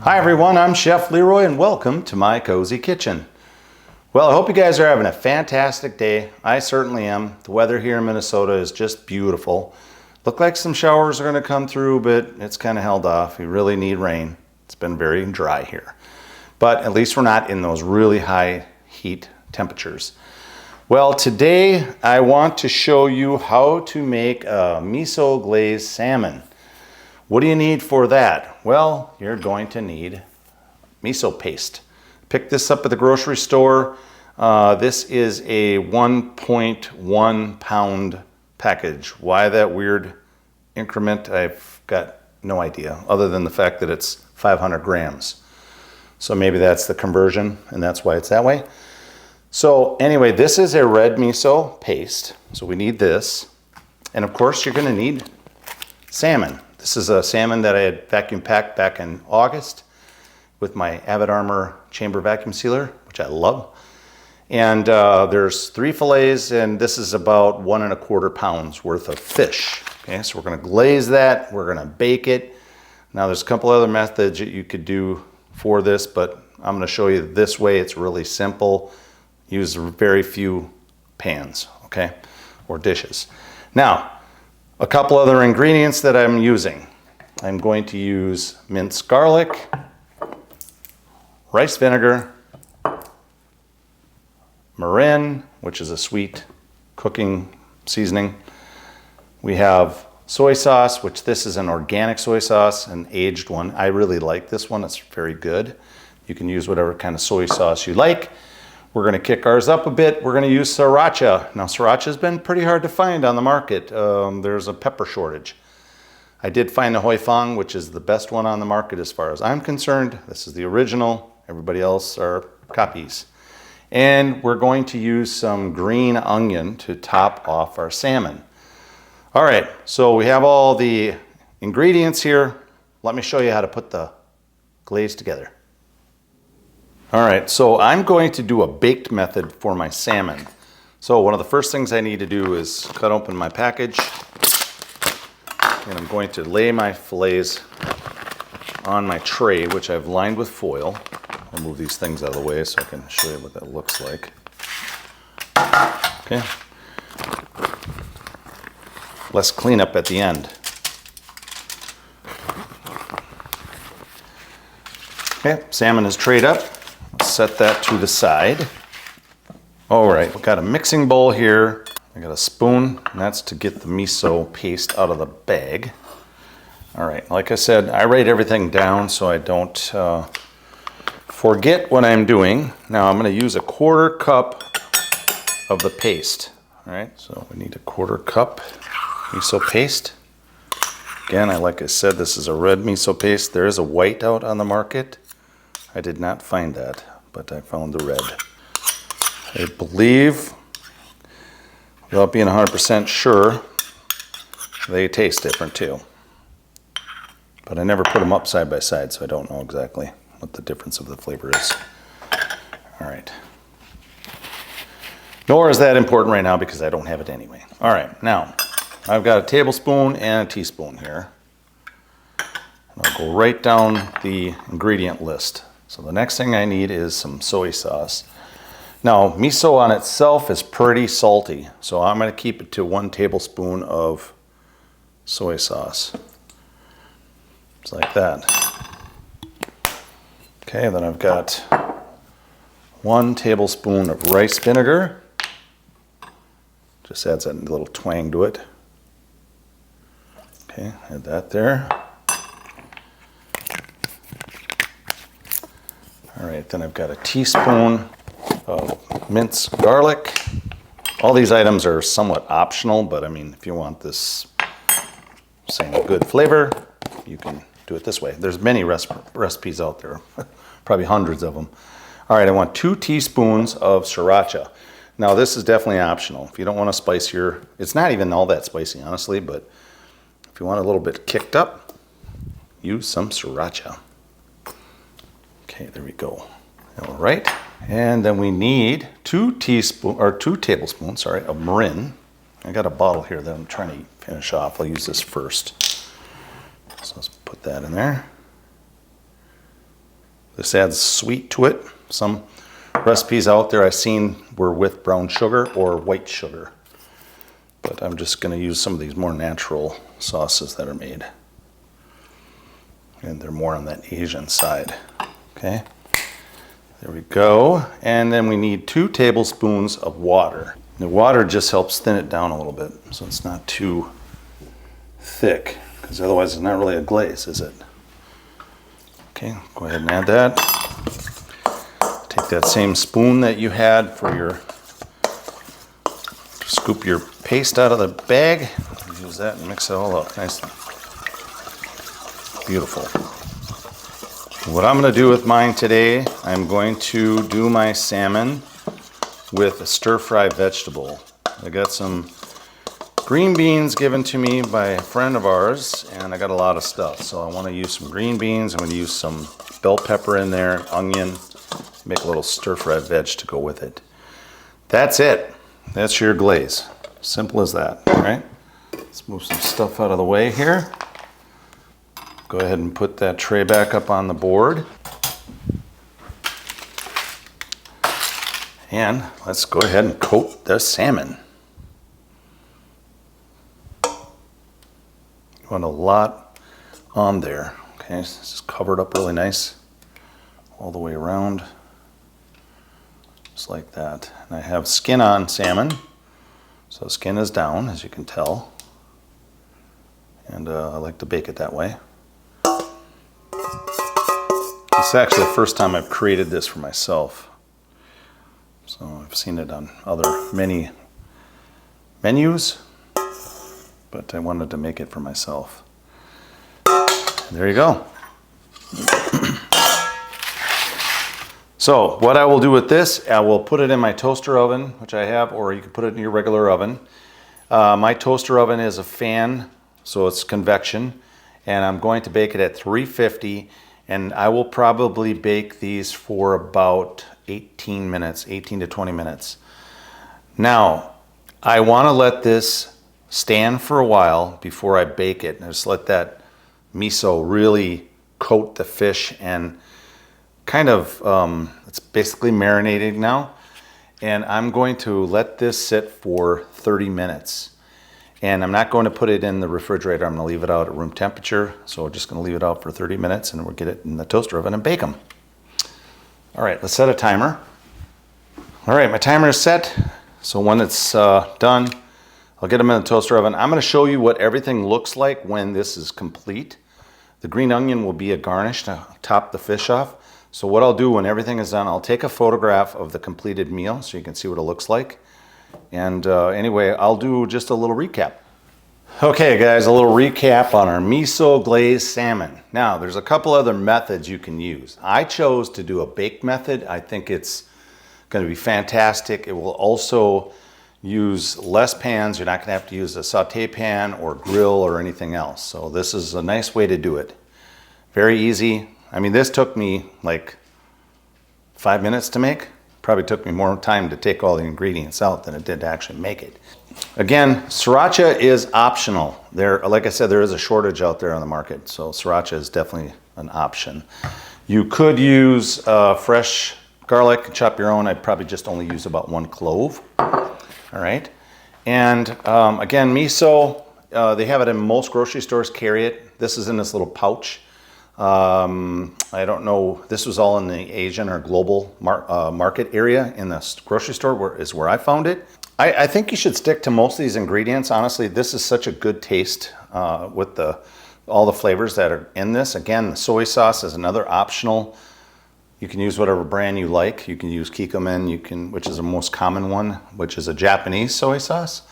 Hi everyone, I'm Chef Leroy and welcome to my cozy kitchen. Well, I hope you guys are having a fantastic day. I certainly am. The weather here in Minnesota is just beautiful. Look like some showers are going to come through, but it's kind of held off. We really need rain. It's been very dry here. But at least we're not in those really high heat temperatures. Well, today I want to show you how to make a miso glazed salmon. What do you need for that? Well, you're going to need miso paste. Pick this up at the grocery store. This is a 1.1 pound package. Why that weird increment? I've got no idea, other than the fact that it's 500 grams. So maybe that's the conversion and that's why it's that way. So anyway, this is a red miso paste. So we need this. And of course you're gonna need salmon. This is a salmon that I had vacuum packed back in August with my Avid Armor chamber vacuum sealer, which I love. And there's 3 fillets, and this is about 1 1/4 pounds worth of fish. Okay, so we're gonna glaze that, we're gonna bake it. Now there's a couple other methods that you could do for this, but I'm gonna show you this way. It's really simple. Use very few pans, okay, or dishes. Now, a couple other ingredients that I'm using. I'm going to use minced garlic, rice vinegar, mirin, which is a sweet cooking seasoning. We have soy sauce, which this is an organic soy sauce, an aged one. I really like this one, it's very good. You can use whatever kind of soy sauce you like. We're gonna kick ours up a bit. We're gonna use sriracha. Now sriracha has been pretty hard to find on the market. There's a pepper shortage. I did find the Hoi Fong, which is the best one on the market as far as I'm concerned. This is the original. Everybody else are copies. And we're going to use some green onion to top off our salmon. All right, so we have all the ingredients here. Let me show you how to put the glaze together. All right, so I'm going to do a baked method for my salmon. So one of the first things I need to do is cut open my package. And I'm going to lay my fillets on my tray, which I've lined with foil. I'll move these things out of the way so I can show you what that looks like. Okay. Less cleanup at the end. Okay, salmon is trayed up. Set that to the side. All right, we've got a mixing bowl here. I got a spoon, and that's to get the miso paste out of the bag. All right, like I said, I write everything down so I don't forget what I'm doing. Now I'm gonna use a 1/4 cup of the paste. All right, so we need a 1/4 cup miso paste. Again, like I said, this is a red miso paste. There is a white out on the market. I did not find that, but I found the red. I believe, without being 100% sure, they taste different too. But I never put them up side by side, so I don't know exactly what the difference of the flavor is. All right. Nor is that important right now because I don't have it anyway. All right, now I've got a tablespoon and a teaspoon here. And I'll go right down the ingredient list. So the next thing I need is some soy sauce. Now, miso on itself is pretty salty, so I'm going to keep it to 1 tablespoon of soy sauce. Just like that. Okay, then I've got 1 tablespoon of rice vinegar. Just adds that little twang to it. Okay, add that there. All right, then I've got a teaspoon of minced garlic. All these items are somewhat optional, but I mean, if you want this same good flavor, you can do it this way. There's many recipes out there, probably hundreds of them. All right, I want 2 teaspoons of sriracha. Now this is definitely optional. If you don't want to spice it's not even all that spicy, honestly, but if you want a little bit kicked up, use some sriracha. Okay, there we go. All right, and then we need 2 tablespoons, of mirin. I got a bottle here that I'm trying to finish off. I'll use this first. So let's put that in there. This adds sweet to it. Some recipes out there I've seen were with brown sugar or white sugar. But I'm just going to use some of these more natural sauces that are made. And they're more on that Asian side. Okay, there we go. And then we need 2 tablespoons of water. The water just helps thin it down a little bit so it's not too thick, because otherwise it's not really a glaze, is it? Okay, go ahead and add that. Take that same spoon that you had for your, scoop your paste out of the bag, use that and mix it all up. Nice. Beautiful. What I'm going to do with mine today, I'm going to do my salmon with a stir-fry vegetable. I got some green beans given to me by a friend of ours, and I got a lot of stuff. So I want to use some green beans. I'm going to use some bell pepper in there, onion, make a little stir-fried veg to go with it. That's it. That's your glaze. Simple as that, all right? Let's move some stuff out of the way here. Go ahead and put that tray back up on the board. And let's go ahead and coat the salmon. You want a lot on there. Okay, so it's just covered up really nice all the way around. Just like that. And I have skin on salmon. So skin is down, as you can tell. And I like to bake it that way. It's actually the first time I've created this for myself. So I've seen it on many menus, but I wanted to make it for myself. There you go. So what I will do with this, I will put it in my toaster oven, which I have, or you can put it in your regular oven. My toaster oven is a fan, so it's convection, and I'm going to bake it at 350, and I will probably bake these for about 18 to 20 minutes. Now, I want to let this stand for a while before I bake it. And just let that miso really coat the fish and kind of, it's basically marinating now. And I'm going to let this sit for 30 minutes. And I'm not going to put it in the refrigerator. I'm going to leave it out at room temperature. So we're just going to leave it out for 30 minutes and we'll get it in the toaster oven and bake them. All right, let's set a timer. All right, my timer is set. So when it's done, I'll get them in the toaster oven. I'm going to show you what everything looks like when this is complete. The green onion will be a garnish to top the fish off. So what I'll do when everything is done, I'll take a photograph of the completed meal so you can see what it looks like. And anyway, I'll do just a little recap. Okay guys, a little recap on our miso glazed salmon. Now, there's a couple other methods you can use. I chose to do a baked method. I think it's going to be fantastic. It will also use less pans. You're not going to have to use a saute pan or grill or anything else. So this is a nice way to do it. Very easy. I mean, this took me like 5 minutes to make. Probably took me more time to take all the ingredients out than it did to actually make it. Again, sriracha is optional. Like I said, there is a shortage out there on the market, so sriracha is definitely an option. You could use fresh garlic, chop your own. I'd probably just only use about 1 clove. All right. And again, miso, they have it in most grocery stores, carry it. This is in this little pouch. I don't know, this was all in the Asian or global market area in the grocery store is where I found it. I think you should stick to most of these ingredients. Honestly, this is such a good taste with all the flavors that are in this. Again, the soy sauce is another optional. You can use whatever brand you like. You can use Kikkoman, which is the most common one, which is a Japanese soy sauce.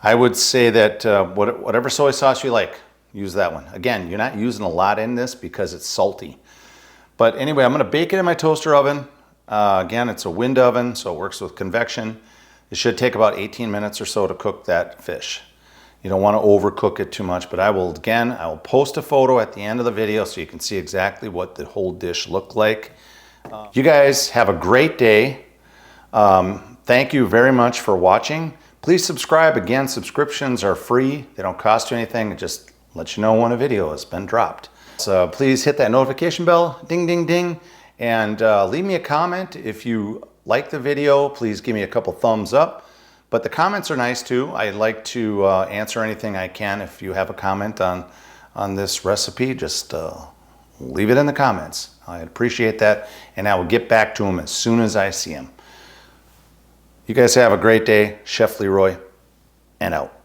I would say that whatever soy sauce you like, use that one. Again, you're not using a lot in this because it's salty. But anyway, I'm going to bake it in my toaster oven. Again, it's a wind oven, so it works with convection. It should take about 18 minutes or so to cook that fish. You don't want to overcook it too much, but I will post a photo at the end of the video so you can see exactly what the whole dish looked like. You guys have a great day. Thank you very much for watching. Please subscribe. Again, subscriptions are free. They don't cost you anything. It just lets you know when a video has been dropped. So please hit that notification bell, ding, ding, ding, and leave me a comment. If you like the video, please give me a couple thumbs up. But the comments are nice too. I like to answer anything I can. If you have a comment on this recipe, just leave it in the comments. I appreciate that, and I will get back to them as soon as I see them. You guys have a great day. Chef Leroy, and out.